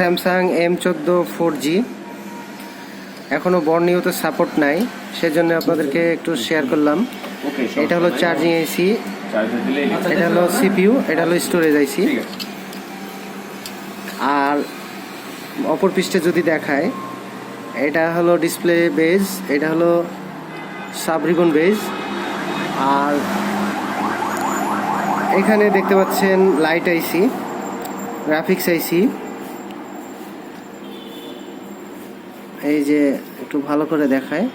Samsung M14 4G এখনো বর্ণিয়তে support নাই, সেজন্য আপনাদেরকে একটু শেয়ার করলাম। এটা হলো চার্জিং আইসি, এটা হলো CPU, এটা হলো স্টোরেজ আইসি। আর অপর পৃষ্ঠে যদি দেখায়, এটা হলো ডিসপ্লে বেজ, এটা হলো সাবরিবন বেজ। আর এখানে দেখতে পাচ্ছেন লাইট আইসি, গ্রাফিক্স আইসি। এই যে একটু ভালো করে দেখায়,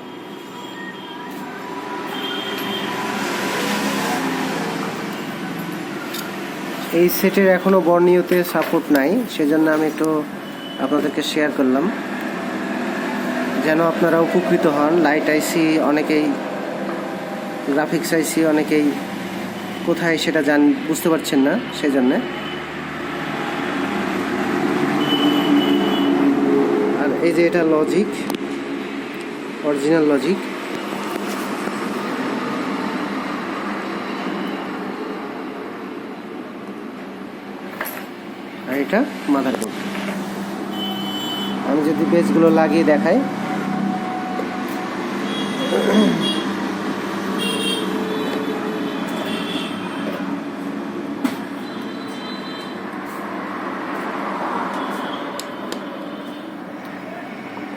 এই সেটের এখনো বর্ণিয়তে সাপোর্ট নাই, সেজন্য আমি একটু আপনাদেরকে শেয়ার করলাম যেন আপনারা উপকৃত হন। লাইট আইসি অনেকেই, গ্রাফিক্স আইসি অনেকেই কোথায় সেটা বুঝতে পারছেন না, সেজন্য। আর এই যে এটা লজিক, অরিজিনাল লজিক। আর এটা মাদারবোর্ড। আমি যদি বেজগুলো লাগিয়ে দেখাই,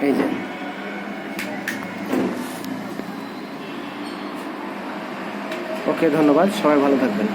এই যে ওকে, ধন্যবাদ, সবাই ভালো থাকবেন।